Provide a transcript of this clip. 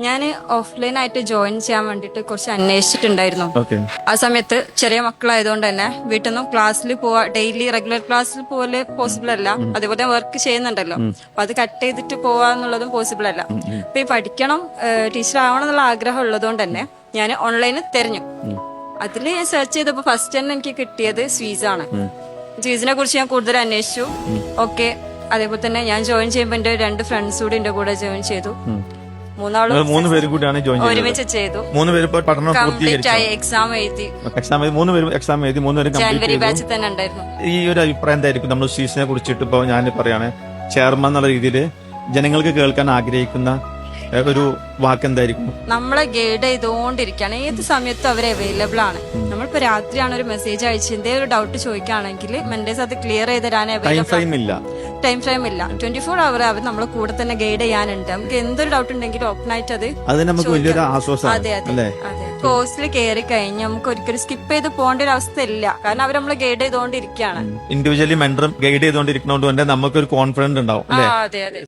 ഞാൻ ഓഫ്ലൈൻ ആയിട്ട് ജോയിൻ ചെയ്യാൻ വേണ്ടിട്ട് കുറച്ച് അന്വേഷിച്ചിട്ടുണ്ടായിരുന്നു. ഓക്കെ. ആ സമയത്ത് ചെറിയ മക്കളായതുകൊണ്ട് തന്നെ വീട്ടിൽ നിന്നും ക്ലാസ്സിൽ പോവാ, ഡെയിലി റെഗുലർ ക്ലാസ്സിൽ പോലെ പോസിബിൾ അല്ല. അതേപോലെ വർക്ക് ചെയ്യുന്നുണ്ടല്ലോ, അപ്പൊ അത് കട്ട് ചെയ്തിട്ട് പോവാന്നുള്ളതും പോസിബിൾ അല്ല. അപ്പൊ ഈ പഠിക്കണം, ടീച്ചർ ആവണം എന്നുള്ള ആഗ്രഹം ഉള്ളതുകൊണ്ട് തന്നെ ഞാൻ ഓൺലൈനിൽ തെരഞ്ഞു. അതിൽ ഞാൻ സെർച്ച് ചെയ്തപ്പോ ഫസ്റ്റ് തന്നെ എനിക്ക് കിട്ടിയത് സ്വീസാണ്. സ്വീസിനെ കുറിച്ച് ഞാൻ കൂടുതൽ അന്വേഷിച്ചു. ഓക്കെ, അതേപോലെ തന്നെ ഞാൻ ജോയിൻ ചെയ്യുമ്പോൾ എന്റെ 2 ഫ്രണ്ട്സ് കൂടി എന്റെ കൂടെ ജോയിൻ ചെയ്തു. മൂന്നാളും 3 പേരും കൂടിയാണ് ജോയിൻ ചെയ്തത്. ഒരുമിച്ച് ചെയ്തു. 3 പേര് ഇപ്പോൾ പഠനം കംപ്ലീറ്റ് ആയി, എക്സാം എഴുതി. 3 പേരും എക്സാം എഴുതി, 3 പേരും കംപ്ലീറ്റ് ജാനുവരി ചെയ്തു. ബാച്ചിൽ തന്നെ ഉണ്ടായിരുന്നു. ഈ ഒരു അഭിപ്രായം എന്തായിരിക്കും നമ്മൾ സ്വീസിനെ കുറിച്ചിട്ട്? ഇപ്പോൾ ഞാൻ പറയാണ്, ചെയർമാൻ എന്നുള്ള രീതിയിൽ ജനങ്ങൾക്ക് കേൾക്കാൻ ആഗ്രഹിക്കുന്ന ഒരു വാക്ക് എന്തായിരിക്കും? നമ്മളെ ഗൈഡ് ചെയ്തുകൊണ്ടിരിക്കുകയാണ്, ഏത് സമയത്തും അവർ അവൈലബിൾ ആണ്. നമ്മളിപ്പോ രാത്രിയാണ് ഒരു മെസ്സേജ് അയച്ച് എന്തെങ്കിലും ഒരു ഡൗട്ട് ചോദിക്കുകയാണെങ്കിൽ മെന്റേഴ്സ് അത് ക്ലിയർ ചെയ്ത് തരാൻ ടൈം ഫ്രെയിം ഇല്ല. 24 അവർ നമ്മളെ കൂടെ തന്നെ ഗൈഡ് ചെയ്യാനുണ്ട്. നമുക്ക് എന്തൊരു ഡൗട്ട് ഉണ്ടെങ്കിലും ഓപ്പൺ ആയിട്ട് അത് നമുക്ക് വലിയൊരു ആശ്വാസമാണ്. അതെ അതെ അതെ. കോഴ്സിൽ കയറി കഴിഞ്ഞ് നമുക്ക് ഒരിക്കലും സ്കിപ്പ് ചെയ്ത് പോകേണ്ട ഒരു അവസ്ഥ ഇല്ല, കാരണം അവർ നമ്മളെ ഗൈഡ് ചെയ്തുകൊണ്ടിരിക്കുകയാണ്. ഇൻഡിവിജ്വലി മെന്ററും ഗൈഡ് ചെയ്തുകൊണ്ടിരിക്കുന്നതുകൊണ്ട് തന്നെ നമുക്കൊരു കോൺഫിഡൻസ് ഉണ്ടാവും. അതെ അതെ.